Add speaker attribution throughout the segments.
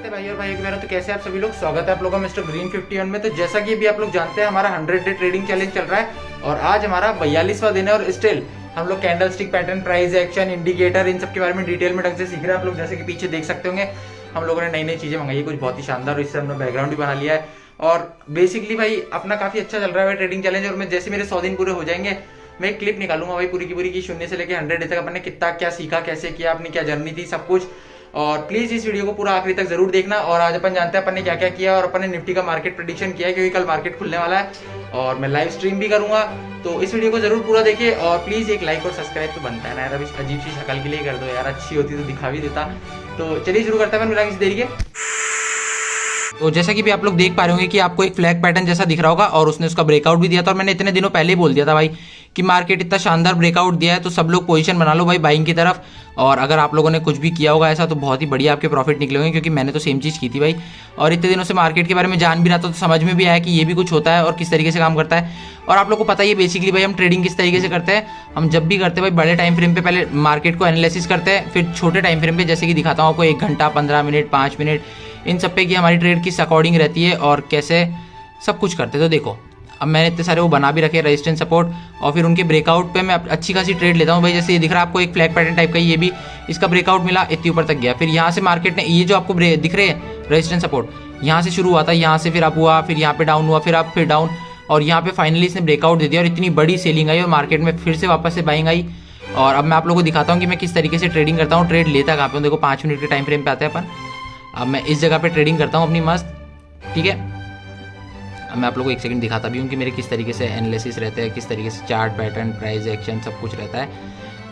Speaker 1: नमस्ते भाई और भाई एक बार तो कैसे आप सभी लोग, स्वागत है आप लोगों का मिस्टर ग्रीन 51 में। तो जैसा कि अभी आप लोग जानते हैं हमारा 100 डे ट्रेडिंग चैलेंज चल रहा है और आज हमारा 42वां दिन है और स्टिल हम लोग candlestick pattern, price action, indicator, इन सब के बारे में डिटेल में ढंग से सीख रहे हैं। आप लोग जैसे कि पीछे देख सकते होंगे हम लोगों ने नई नई चीजें मंगाई है, कुछ बहुत ही शानदार, और इससे हमने बैकग्राउंड भी बना लिया है। और बेसिकली भाई अपना काफी अच्छा चल रहा है ट्रेडिंग चैलेंज। और मैं जैसे मेरे 100 दिन पूरे हो जाएंगे मैं एक क्लिप निकालूंगा भाई पूरी की पूरी की शून्य से लेकर 100 डे तक अपन ने कितना क्या सीखा, कैसे किया, अपनी क्या जर्नी थी, सब कुछ। और प्लीज इस वीडियो को पूरा आखिरी तक जरूर देखना। और आज अपन जानते हैं अपन ने क्या क्या किया और अपन ने निफ्टी का मार्केट प्रेडिक्शन किया है, क्योंकि कल मार्केट खुलने वाला है और मैं लाइव स्ट्रीम भी करूंगा। तो इस वीडियो को जरूर पूरा देखिए और प्लीज एक लाइक और सब्सक्राइब तो बनता है ना यार, अब इस अजीब सी शक्ल के लिए कर दो यार, अच्छी होती तो दिखा भी देता। तो चलिए शुरू करते हैं बिना किसी देरी के। तो जैसा कि भी आप लोग देख पा रहे होंगे कि आपको एक फ्लैग पैटर्न जैसा दिख रहा होगा और उसने उसका ब्रेकआउट भी दिया था। और मैंने इतने दिनों पहले ही बोल दिया था भाई कि मार्केट इतना शानदार ब्रेकआउट दिया है तो सब लोग पोजीशन बना लो भाई बाइंग की तरफ। और अगर आप लोगों ने कुछ भी किया होगा ऐसा तो बहुत ही बढ़िया आपके प्रॉफिट निकले होंगे, क्योंकि मैंने तो सेम चीज़ की थी भाई। और इतने दिनों से मार्केट के बारे में जान भी रहा था तो समझ में भी आया कि ये भी कुछ होता है और किस तरीके से काम करता है। और आप लोग को पता ही है बेसिकली भाई हम ट्रेडिंग किस तरीके से करते हैं। हम जब भी करते हैं भाई बड़े टाइम फ्रेम पे पहले मार्केट को एनालिसिस करते हैं, फिर छोटे टाइम फ्रेम पे जैसे कि दिखाता हूँ आपको 1 घंटा, 15 मिनट, 5 मिनट, इन सब पे कि हमारी ट्रेड किस अकॉर्डिंग रहती है और कैसे सब कुछ करते हैं। तो देखो अब मैंने इतने सारे वो बना भी रखे, रेजिस्टेंस, सपोर्ट, और फिर उनके ब्रेकआउट पे मैं अच्छी खासी ट्रेड लेता हूँ भाई। जैसे ये दिख रहा है आपको एक फ्लैग पैटर्न टाइप का, ये भी इसका ब्रेकआउट मिला, इतनी ऊपर तक गया। फिर यहाँ से मार्केट ने ये जो आपको दिख रहे हैं रेजिस्टेंस सपोर्ट, यहाँ से शुरू हुआ था, यहाँ से फिर अप हुआ, फिर यहाँ पे डाउन हुआ, फिर अप, फिर डाउन, और यहाँ पे फाइनली इसने ब्रेकआउट दे दिया और इतनी बड़ी सेलिंग आई और मार्केट में फिर से वापस से बाइंग आई। और अब मैं आप लोगों को दिखाता हूँ कि मैं किस तरीके से ट्रेडिंग करता हूँ, ट्रेड लेता कहाँ पे हूँ। देखो 5 मिनट के टाइम फ्रेम पे आते हैं अपन। अब मैं इस जगह पे ट्रेडिंग करता हूँ अपनी मस्त, ठीक है। अब मैं आप लोगों को एक सेकंड दिखाता भी हूँ कि मेरे किस तरीके से एनालिसिस रहते हैं, किस तरीके से चार्ट पैटर्न, प्राइस एक्शन, सब कुछ रहता है।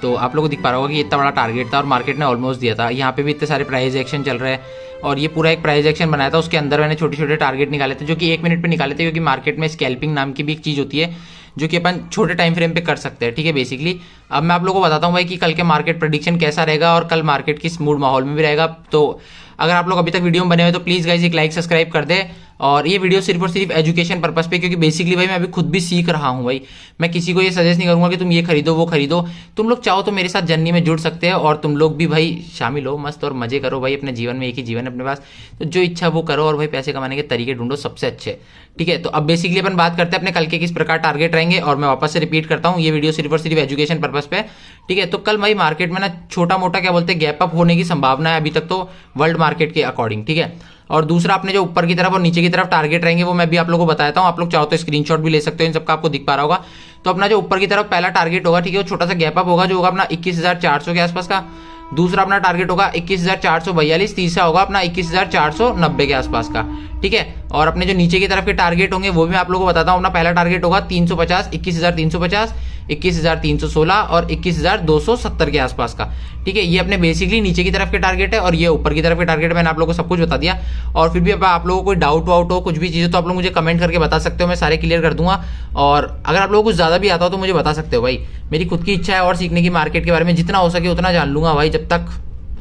Speaker 1: तो आप लोगों को दिख पा रहा होगा कि इतना बड़ा टारगेट था और मार्केट ने ऑलमोस्ट दिया था। यहाँ पे भी इतने सारे प्राइस एक्शन चल रहे हैं और ये पूरा एक प्राइस एक्शन बनाया था, उसके अंदर मैंने छोटे छोटे टारगेट निकाले थे जो कि 1 मिनट पे निकाले थे, क्योंकि मार्केट में स्कैल्पिंग नाम की भी एक चीज़ होती है जो कि अपन छोटे टाइम फ्रेम पे कर सकते हैं, ठीक है बेसिकली। अब मैं आप लोगों को बताता हूँ भाई कि कल के मार्केट प्रेडिक्शन कैसा रहेगा और कल मार्केट किस मूड माहौल में भी रहेगा। तो अगर आप लोग अभी तक वीडियो में बने हुए तो प्लीज़ गाइस एक लाइक सब्सक्राइब कर दे। और ये वीडियो सिर्फ और सिर्फ एजुकेशन पर्पस पे, क्योंकि बेसिकली भाई मैं अभी खुद भी सीख रहा हूँ भाई। मैं किसी को ये सजेस्ट नहीं करूँगा कि तुम ये खरीदो वो खरीदो। तुम लोग चाहो तो मेरे साथ जर्नी में जुड़ सकते हैं और तुम लोग भी भाई शामिल हो मस्त और मजे करो भाई अपने जीवन में। एक ही जीवन है अपने पास, तो जो इच्छा वो करो और भाई पैसे कमाने के तरीके ढूंढो सबसे अच्छे, ठीक है। तो अब बेसिकली अपन बात करते हैं अपने कल के किस प्रकार टारगेट रहेंगे। और मैं वापस से रिपीट करता हूँ, ये वीडियो सिर्फ और सिर्फ एजुकेशन पर्पस पे, ठीक है। तो कल भाई मार्केट में ना छोटा मोटा क्या बोलते हैं गैप अप होने की संभावना है अभी तक तो वर्ल्ड मार्केट के अकॉर्डिंग, ठीक है। और दूसरा अपने जो ऊपर की तरफ और नीचे की तरफ टारगेट रहेंगे वो मैं भी आप लोगों को बताता हूँ। आप लोग चाहो तो स्क्रीनशॉट भी ले सकते हो, इन सबका आपको दिख पा रहा होगा। तो अपना जो ऊपर की तरफ पहला टारगेट होगा, ठीक है, वो छोटा सा गैप अप होगा जो होगा अपना 21,400 के आसपास का। दूसरा अपना टारगेट होगा 21,442, तीसरा होगा अपना 21,490 के आसपास का, ठीक है। और अपने जो नीचे की तरफ के टारगेट होंगे वो भी मैं आप लोगों को बताता हूँ। अपना पहला टारगेट होगा 350, 21,350, 21,316 और 21,270 के आसपास का, ठीक है। ये अपने बेसिकली नीचे की तरफ के टारगेट है और ये ऊपर की तरफ के टारगेट, मैंने आप लोगों को सब कुछ बता दिया। और फिर भी अब आप लोगों को कोई डाउट वाउट हो, कुछ भी चीज़ें, तो आप लोग मुझे कमेंट करके बता सकते हो, मैं सारे क्लियर कर दूंगा। और अगर आप लोगों को कुछ ज़्यादा भी आता हो तो मुझे बता सकते हो भाई। मेरी खुद की इच्छा है और सीखने की मार्केट के बारे में, जितना हो सके उतना जान लूंगा भाई, जब तक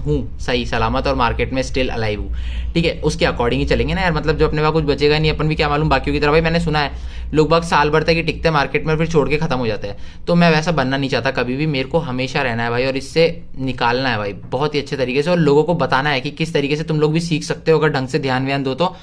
Speaker 1: हूँ सही सलामत और मार्केट में स्टिल अलाइव हूँ, ठीक है। उसके अकॉर्डिंग ही चलेंगे ना यार, मतलब जो अपने पास कुछ बचेगा नहीं, अपन भी क्या मालूम बाकियों की तरह। भाई मैंने सुना है लोग बाग साल भर तक ही टिकते हैं मार्केट में फिर छोड़ के खत्म हो जाते हैं, तो मैं वैसा बनना नहीं चाहता कभी भी। मेरे को हमेशा रहना है भाई और इससे निकालना है भाई बहुत ही अच्छे तरीके से, और लोगों को बताना है कि किस तरीके से तुम लोग भी सीख सकते हो अगर ढंग से ध्यान व्यान दो तो,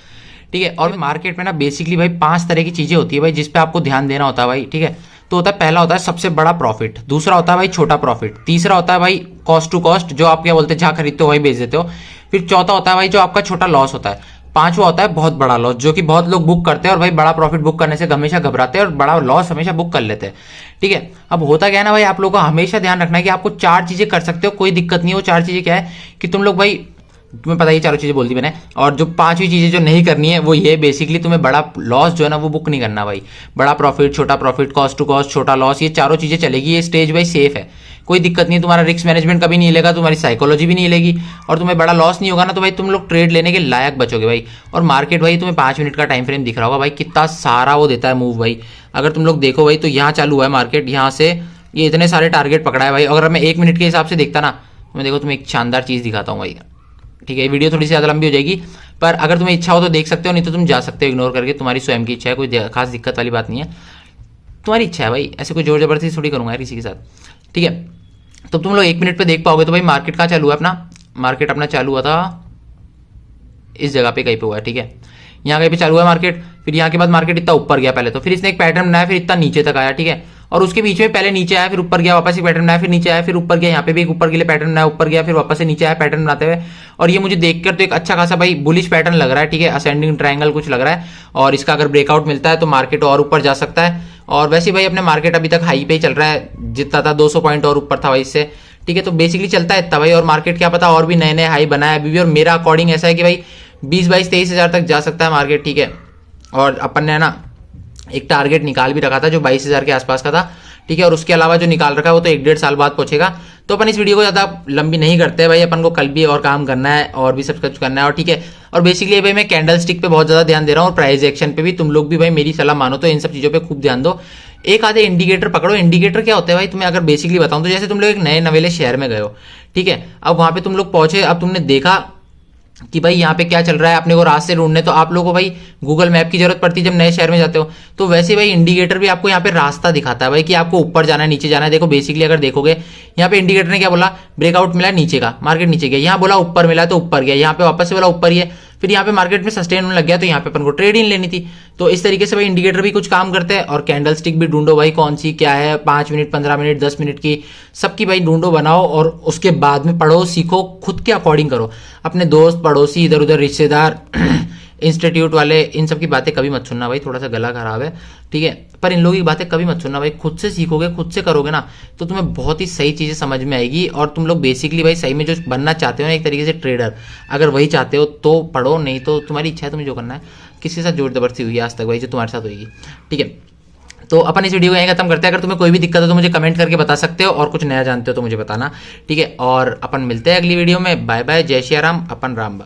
Speaker 1: ठीक है। और मार्केट में ना बेसिकली भाई 5 तरह की चीजें होती है भाई जिस पे आपको ध्यान देना होता है भाई, ठीक है। तो होता है, पहला होता है सबसे बड़ा प्रॉफिट, दूसरा होता है भाई छोटा प्रॉफिट, तीसरा होता है भाई कॉस्ट टू कॉस्ट, जो आप क्या बोलते हैं जहां खरीदते हो वही बेच देते हो, फिर चौथा होता है भाई जो आपका छोटा लॉस होता है, पांचवा होता है बहुत बड़ा लॉस, जो कि बहुत लोग बुक करते हैं और भाई बड़ा प्रॉफिट बुक करने से हमेशा घबराते हैं और बड़ा लॉस हमेशा बुक कर लेते हैं, ठीक है। अब होता क्या है ना भाई, आप लोगों को हमेशा ध्यान रखना है कि आपको 4 चीजें कर सकते हो, कोई दिक्कत नहीं है। वो 4 चीजें क्या है कि तुम लोग भाई, तुम्हें पता ही 4 चीजें बोल दी मैंने, और जो 5वीं चीजें जो नहीं करनी है वो ये बेसिकली तुम्हें बड़ा लॉस जो है ना वो बुक नहीं करना भाई। बड़ा प्रॉफिट, छोटा प्रॉफिट, कॉस्ट टू कॉस्ट, छोटा लॉस, ये चारों चीजें चलेगी। ये स्टेज भाई सेफ है, कोई दिक्कत नहीं, तुम्हारा रिस्क मैनेजमेंट कभी नहीं हिलेगा, तुम्हारी साइकोलॉजी भी नहीं हिलेगी और तुम्हें बड़ा लॉस नहीं होगा ना, तो भाई तुम लोग ट्रेड लेने के लायक बचोगे भाई। और मार्केट भाई तुम्हें 5 मिनट का टाइम फ्रेम दिख रहा होगा भाई, कितना सारा वो देता है मूव भाई। अगर तुम लोग देखो भाई तो यहाँ चालू हुआ है मार्केट, यहाँ से ये इतने सारे टारगेट पकड़ा है भाई। अगर मैं 1 मिनट के हिसाब से देखता ना, मैं देखो तुम्हें एक शानदार चीज़ दिखाता हूँ भाई, ठीक है। वीडियो थोड़ी सी ज़्यादा लंबी हो जाएगी, पर अगर तुम्हें इच्छा हो तो देख सकते हो, नहीं तो तुम जा सकते हो इग्नोर करके, तुम्हारी स्वयं की इच्छा है, कोई खास दिक्कत वाली बात नहीं है, तुम्हारी इच्छा है भाई। ऐसे कोई जोर जबरदस्ती थोड़ी करूँगा यार किसी के साथ, ठीक है। तो तुम लोग 1 मिनट पे देख पाओगे तो भाई मार्केट कहाँ चालू है अपना, मार्केट अपना चालू हुआ था इस जगह पे कहीं पे हुआ है, ठीक है। यहाँ कहीं पे चालू है मार्केट, फिर यहाँ के बाद मार्केट इतना ऊपर गया पहले तो, फिर इसने एक पैटर्न बनाया, फिर इतना नीचे तक आया, ठीक है। और उसके बीच में पहले नीचे आया, फिर ऊपर गया, वापस एक पैटर्न बनाया, फिर नीचे आया, फिर ऊपर गया, यहाँ पे भी एक ऊपर के लिए पैटर्न बनाया, ऊपर गया, फिर वापस से नीचे आया पैटर्न बनाते हुए। और ये मुझे देखकर तो एक अच्छा खासा भाई बुलिश पैटर्न लग रहा है, ठीक है। असेंडिंग ट्रायंगल कुछ लग रहा है, और इसका अगर ब्रेकआउट मिलता है तो मार्केट और ऊपर जा सकता है। और वैसे भाई अपने मार्केट अभी तक हाई पे ही चल रहा है, जितना था 200 पॉइंट और ऊपर था भाई इससे, ठीक है। तो बेसिकली चलता है इतना भाई, और मार्केट क्या पता और भी नए नए हाई बनाए अभी भी। और मेरा अकॉर्डिंग ऐसा है कि भाई 20-22-23 हज़ार तक जा सकता है मार्केट, ठीक है। और अपन ने ना एक टारगेट निकाल भी रखा था जो 22 हज़ार के आसपास का था, ठीक है। और उसके अलावा जो निकाल रखा है वो तो 1-1.5 साल बाद पहुंचेगा। तो अपन इस वीडियो को ज़्यादा लंबी नहीं करते भाई, अपन को कल भी और काम करना है और भी सब कुछ करना है, और ठीक है। और बेसिकली भाई मैं कैंडल स्टिक पे बहुत ज़्यादा ध्यान दे रहा हूँ, और प्राइस एक्शन पे भी। तुम लोग भी भाई मेरी सलाह मानो तो इन सब चीज़ों पे खूब ध्यान दो। एक आधे इंडिकेटर पकड़ो। इंडिकेटर क्या होता है भाई, तुम्हें अगर बेसिकली बताऊं तो जैसे तुम लोग एक नए नवेले शहर में गए हो, ठीक है। अब वहां पे तुम लोग पहुंचे, अब तुमने देखा कि भाई यहाँ पे क्या चल रहा है, अपने को रास्ते ढूंढने, तो आप लोगों को भाई गूगल मैप की जरूरत पड़ती है जब नए शहर में जाते हो। तो वैसे भाई इंडिकेटर भी आपको यहाँ पे रास्ता दिखाता है भाई कि आपको ऊपर जाना है नीचे जाना है। देखो बेसिकली अगर देखोगे यहाँ पे इंडिकेटर ने क्या बोला, ब्रेकआउट मिला नीचे का, मार्केट नीचे गया, यहाँ बोला ऊपर मिला तो ऊपर गया, यहाँ पे वापस से बोला ऊपर ही है, फिर यहाँ पे मार्केट में सस्टेन होने लग गया, तो यहाँ पे अपन को ट्रेड इन लेनी थी। तो इस तरीके से भाई इंडिकेटर भी कुछ काम करते हैं, और कैंडल स्टिक भी ढूंढो भाई कौन सी क्या है, 5 मिनट 15 मिनट 10 मिनट की सबकी भाई ढूंढो, बनाओ, और उसके बाद में पढ़ो सीखो, खुद के अकॉर्डिंग करो। अपने दोस्त पड़ोसी इधर उधर रिश्तेदार इंस्टीट्यूट वाले इन सब की बातें कभी मत सुनना भाई, थोड़ा सा गला खराब है, ठीक है। पर इन लोगों की बातें कभी मत सुनना भाई, खुद से सीखोगे खुद से करोगे ना तो तुम्हें बहुत ही सही चीज़ें समझ में आएगी। और तुम लोग बेसिकली भाई सही में जो बनना चाहते हो ना एक तरीके से ट्रेडर, अगर वही चाहते हो तो पढ़ो, नहीं तो तुम्हारी इच्छा है तुम्हें जो करना है। किसी के साथ जोर जबरदस्ती हुई है आज तक भाई जो तुम्हारे साथ होगी, ठीक है। तो अपन इस वीडियो को यहीं खत्म करते हैं। अगर तुम्हें कोई भी दिक्कत हो तो मुझे कमेंट करके बता सकते हो, और कुछ नया जानते हो तो मुझे बताना, ठीक है। और अपन मिलते हैं अगली वीडियो में। बाय बाय, जय श्री राम, अपन राम।